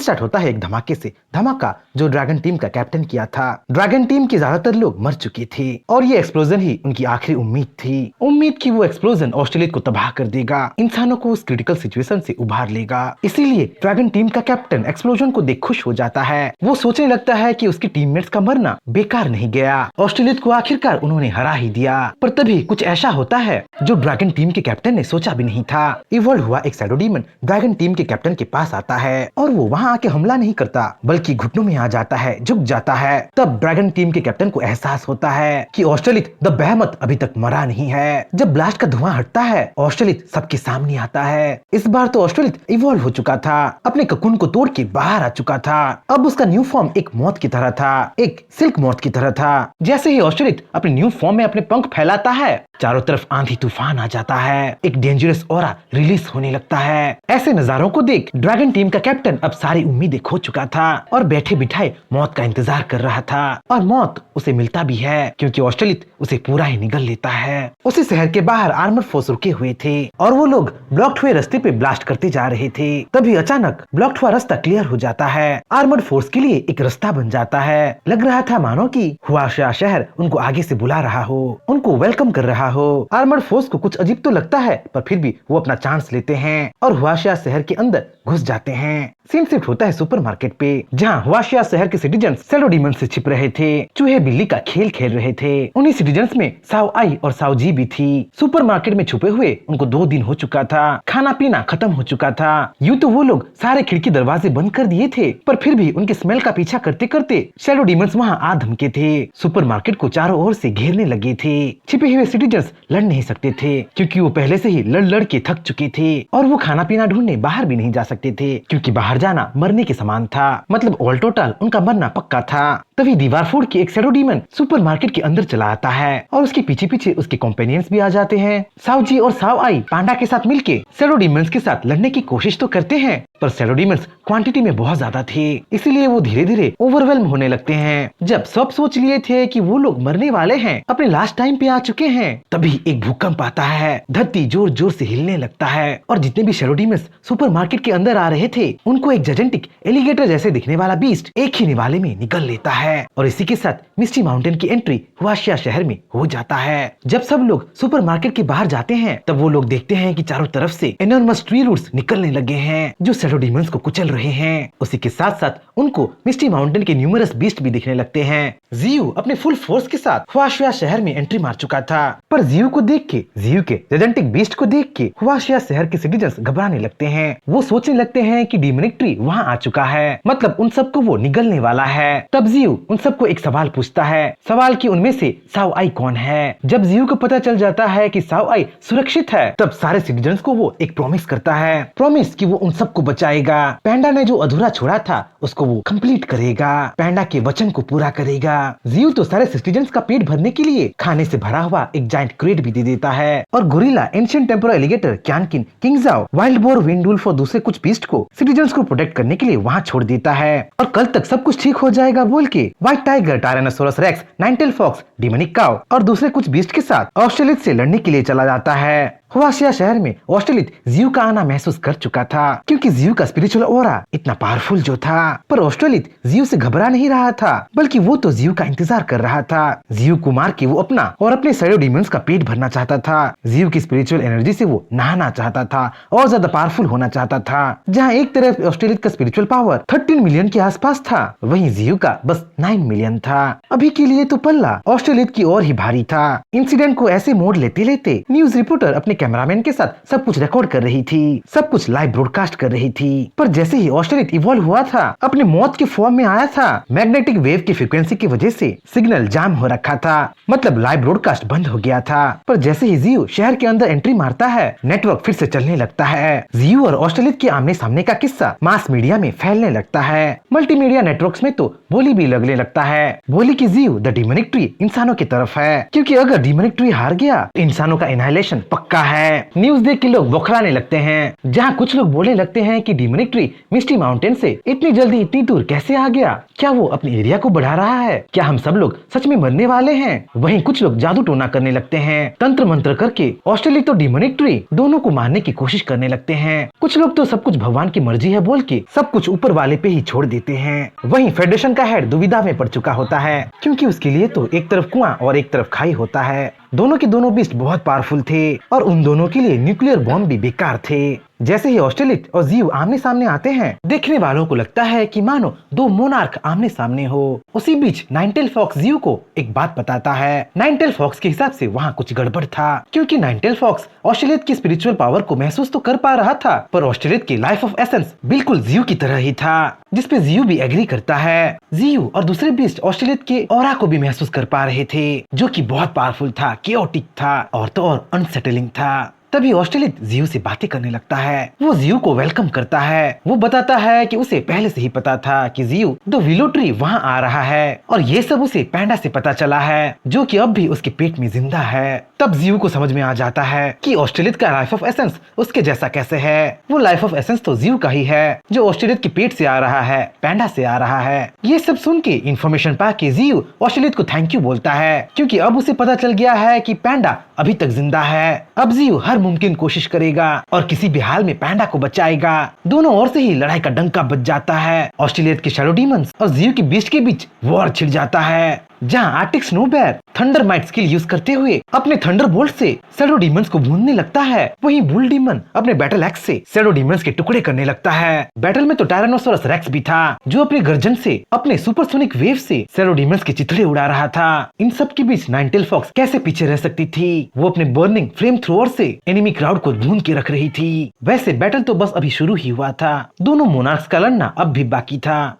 Start होता है एक धमाके से। धमाका जो ड्रैगन टीम का कैप्टन किया था। ड्रैगन टीम के ज्यादातर लोग मर चुके थे और ये एक्सप्लोजन ही उनकी आखिरी उम्मीद थी। उम्मीद की वो एक्सप्लोजन ऑस्ट्रेलिया को तबाह कर देगा, इंसानों को उस क्रिटिकल सिचुएशन से उभार लेगा। इसीलिए ड्रैगन टीम का कैप्टन एक्सप्लोजन को देख खुश हो जाता है। वो सोचने लगता है कि उसकी टीममेट्स का मरना बेकार नहीं गया, ऑस्ट्रेलिया को आखिरकार उन्होंने हरा ही दिया। पर तभी कुछ ऐसा होता है जो ड्रैगन टीम के कैप्टन ने सोचा भी नहीं था। इवॉल्व हुआ एक शैडो डीमन ड्रैगन टीम के कैप्टन के पास आता है और वो वहाँ आके हमला नहीं करता बल्कि घुटनों में आ जाता है, झुक जाता है। तब ड्रैगन टीम के कैप्टन को एहसास होता है कि ऑस्ट्रेलिया द बेहमत अभी तक मरा नहीं है। जब ब्लास्ट का धुआं हटता है ऑस्ट्रेलिया सबके सामने आता है। इस बार तो ऑस्ट्रेलिया इवॉल्व हो चुका था, अपने ककून को तोड़ के बाहर आ चुका था। अब उसका न्यू फॉर्म एक मौत की तरह था, एक सिल्क मौत की तरह था। जैसे ही ऑस्ट्रेलिया अपने न्यू फॉर्म में अपने पंख फैलाता है चारों तरफ आंधी तूफान आ जाता है, एक डेंजरस ऑरा रिलीज होने लगता है। ऐसे नजारों को देख ड्रैगन टीम का कैप्टन अब सारी उम्मीदें खो चुका था और बैठे बिठाए मौत का इंतजार कर रहा था। और मौत उसे मिलता भी है क्योंकि ऑस्ट्रेलिया उसे पूरा ही निगल लेता है। उसी शहर के बाहर आर्मर फोर्स रुके हुए थे और वो लोग ब्लॉक्ड हुए रास्ते पे ब्लास्ट करते जा रहे थे। तभी अचानक ब्लॉक्ड हुआ रास्ता क्लियर हो जाता है, आर्मर्ड फोर्स के लिए एक रास्ता बन जाता है। लग रहा था मानो कि हुआशा शहर उनको आगे से बुला रहा हो, उनको वेलकम कर रहा हो। आर्मर्ड फोर्स को कुछ अजीब तो लगता है पर फिर भी वो अपना चांस लेते हैं और हुआशा शहर के अंदर घुस जाते हैं। सीन शिफ्ट होता है सुपरमार्केट पे जहाँ हुआशिया शहर के सिटीजन्स शैडो डीमन से छिप रहे थे, चूहे बिल्ली का खेल खेल रहे थे। उन्हीं सिटीजन्स में साओ आई और साओ जी भी थी। सुपरमार्केट में छुपे हुए उनको 2 दिन हो चुका था, खाना पीना खत्म हो चुका था। यूं तो वो लोग सारे खिड़की दरवाजे बंद कर दिए थे पर फिर भी उनके स्मेल का पीछा करते करते शैडो डीमंस वहाँ आ धमके थे। सुपरमार्केट को चारों ओर से घेरने लगे थे। छिपे हुए सिटीजन्स लड़ नहीं सकते थे क्योंकि वो पहले से ही लड़ लड़ के थक चुके थे और वो खाना पीना ढूंढने बाहर भी नहीं जा सकते थे क्योंकि बाहर जाना मरने के समान था, मतलब ऑल टोटल उनका मरना पक्का था। तभी दीवार फोड़ के एक शैडो डीमन सुपरमार्केट के अंदर चला आता है और उसके पीछे पीछे उसके कंपेनियंस भी आ जाते हैं। साओ जी और साओ आई पांडा के साथ मिलके शैडो डीमंस के साथ लड़ने की कोशिश तो करते हैं पर शैडो डीमंस क्वांटिटी में बहुत ज्यादा थे, इसीलिए वो धीरे धीरे ओवरवेल्म होने लगते हैं। जब सब सोच लिए थे कि वो लोग मरने वाले हैं, अपने लास्ट टाइम पे आ चुके हैं, तभी एक भूकंप आता है। धरती जोर जोर से हिलने लगता है और जितने भी शैडो डीमंस सुपरमार्केट के अंदर आ रहे थे उनको एक जायंटिक एलिगेटर जैसे दिखने वाला बीस्ट एक ही निवाले में निगल लेता है और इसी के साथ मिस्टी माउंटेन की एंट्री हुआशिया शहर में हो जाता है। जब सब लोग सुपरमार्केट के बाहर जाते हैं तब वो लोग देखते हैं कि चारों तरफ से एनॉर्मस ट्री रूट्स निकलने लगे हैं जो शैडो डीमंस को कुचल रहे हैं। उसी के साथ साथ उनको मिस्टी माउंटेन के न्यूमरस बीस्ट भी दिखने लगते हैं। जियू अपने फुल फोर्स के साथ हुआशिया शहर में एंट्री मार चुका था पर जियू के जायंटिक बीस्ट को देख के हुआशिया शहर के सिटीजन्स घबराने लगते हैं। वो सोचने लगते हैं कि डीमनिक ट्री वहाँ आ चुका है, मतलब उन सबको वो निगलने वाला है। तब जियू उन सबको एक सवाल पूछता है, सवाल की उनमें से साओ आई कौन है। जब जियू को पता चल जाता है कि साओ आई सुरक्षित है तब सारे सिटीजन्स को वो एक प्रॉमिस करता है, प्रॉमिस कि वो उन सबको बचाएगा। पैंडा ने जो अधूरा छोड़ा था उसको वो कंप्लीट करेगा, पैंडा के वचन को पूरा करेगा। जियू तो सारे सिटीजन्स का पेट भरने के लिए खाने से भरा हुआ एक जायंट क्रेट भी दे देता है और गोरिल्ला, एंशिएंट टेम्पोरल एलिगेटर, क्यानकिन, किंगजाओ, वाइल्ड बोर, विंडवुल्फ और दूसरे कुछ बीस्ट को सिटीजन्स को प्रोटेक्ट करने के लिए वहाँ छोड़ देता है और कल तक सब कुछ ठीक हो जाएगा बोल के white tiger, tyrannosaurus rex, ninetail fox, demonic cow और दूसरे कुछ बीस्ट के साथ ऑस्ट्रेलिया से लड़ने के लिए चला जाता है। हुआशिया शहर में ऑस्ट्रेलिया जियू का आना महसूस कर चुका था क्योंकि जियू का स्पिरिचुअल ऑरा इतना पावरफुल जो था, पर ऑस्ट्रेलिया जियू से घबरा नहीं रहा था बल्कि वो तो जियू का इंतजार कर रहा था। जियू को मार के वो अपना और अपने शैडो डीमंस का पेट भरना चाहता था। जियू की स्पिरिचुअल एनर्जी से वो नहाना चाहता था और ज्यादा पावरफुल होना चाहता था। जहाँ एक तरफ ऑस्ट्रेलिया का स्पिरिचुअल पावर 13 मिलियन के आसपास था वहीं जियू का बस 9 मिलियन था। अभी के लिए तो पल्ला ऑस्ट्रेलिया की ओर ही भारी था। इंसिडेंट को ऐसे मोड़ लेते लेते न्यूज रिपोर्टर अपने कैमरामैन के साथ सब कुछ रिकॉर्ड कर रही थी, सब कुछ लाइव ब्रॉडकास्ट कर रही थी। पर जैसे ही ऑस्ट्रेलिया इवॉल्व हुआ था, अपने मौत के फॉर्म में आया था, मैग्नेटिक वेव की फ्रीक्वेंसी की वजह से सिग्नल जाम हो रखा था, मतलब लाइव ब्रॉडकास्ट बंद हो गया था। पर जैसे ही जियू शहर के अंदर एंट्री मारता है नेटवर्क फिर से चलने लगता है। जियू और ऑस्ट्रेलिया के आमने सामने का किस्सा मास मीडिया में फैलने लगता है। मल्टीमीडिया नेटवर्क्स में तो बोली भी लगने लगता है, बोली कि जियू द डीमनिक ट्री इंसानों की तरफ है क्योंकि अगर डीमनिक ट्री हार गया तो इंसानों का इनहाइलेशन पक्का है। न्यूज देख के लोग बौखलाने लगते हैं, जहाँ कुछ लोग बोलने लगते हैं कि डिमोनिक ट्री मिस्टी माउंटेन से इतनी जल्दी इतनी दूर कैसे आ गया, क्या वो अपने एरिया को बढ़ा रहा है, क्या हम सब लोग सच में मरने वाले हैं। वहीं कुछ लोग जादू टोना करने लगते हैं, तंत्र मंत्र करके ऑस्ट्रेलिया तो डिमोनिक ट्री दोनों को मारने की कोशिश करने लगते हैं। कुछ लोग तो सब कुछ भगवान की मर्जी है बोल के सब कुछ ऊपर वाले पे ही छोड़ देते हैं। वहीं फेडरेशन का हेड दुविधा में पड़ चुका होता है, क्योंकि उसके लिए तो एक तरफ कुआं और एक तरफ खाई होता है। दोनों के दोनों बीस्ट बहुत पावरफुल थे और उन दोनों के लिए न्यूक्लियर बॉम्ब भी बेकार थे। जैसे ही ऑस्ट्रेलिया और जियो आमने सामने आते हैं, देखने वालों को लगता है कि मानो दो मोनार्क आमने सामने हो। उसी बीच नाइनटेल फॉक्स जियो को एक बात बताता है। नाइनटेल फॉक्स के हिसाब से वहाँ कुछ गड़बड़ था, क्योंकि नाइनटेल फॉक्स ऑस्ट्रेलिया की स्पिरिचुअल पावर को महसूस तो कर पा रहा था, पर ऑस्ट्रेलिया की लाइफ ऑफ एसेंस बिल्कुल जियो की तरह ही था, जिसपे जियो भी एग्री करता है। जियो और दूसरे बीस्ट ऑस्ट्रेलिया के ऑरा को भी महसूस कर पा रहे थे, जो कि बहुत पावरफुल था, केओटिक था और तो और अनसेटलिंग था। तभी ऑस्ट्रेलिया जियो से बातें करने लगता है। वो जियो को वेलकम करता है। वो बताता है कि उसे पहले से ही पता था कि जियो द विलो ट्री वहाँ आ रहा है, और ये सब उसे पैंडा से पता चला है, जो कि अब भी उसके पेट में जिंदा है। तब जियो को समझ में आ जाता है कि ऑस्ट्रेलिया का लाइफ ऑफ एसेंस उसके जैसा कैसे है। वो लाइफ ऑफ एसेंस तो जियो का ही है, जो ऑस्ट्रेलिया के पेट से आ रहा है, पैंडा से आ रहा है। ये सब सुन के इन्फॉर्मेशन पा के जियो ऑस्ट्रेलिया को थैंक यू बोलता है, क्योंकि अब उसे पता चल गया है कि पैंडा अभी तक जिंदा है। अब जियो हर मुमकिन कोशिश करेगा और किसी भी हाल में पैंडा को बचाएगा। दोनों ओर से ही लड़ाई का डंका बज जाता है। ऑस्ट्रेलिया के शैडो डीमंस और जियो के बीच वॉर छिड़ जाता है, जहां arctic snow bear thunder might skill use करते हुए अपने थंडर बोल्ट से शैडो डीमंस को भूनने लगता है। वहीं बुल डीमन अपने बैटल एक्स से शैडो डीमंस के टुकड़े करने लगता है। बैटल में तो टायरानोसोरस रेक्स भी था, जो अपने गर्जन से अपने सुपरसोनिक वेव से शैडो डीमंस के चिथड़े उड़ा रहा था। इन सब के बीच नाइनटेल फॉक्स कैसे पीछे रह सकती थी। वो अपने बर्निंग फ्लेम थ्रोअर से एनिमी क्राउड को भून के रख रही थी। वैसे बैटल तो बस अभी शुरू ही हुआ था, दोनों मोनार्क्स का लड़ना अब भी बाकी था।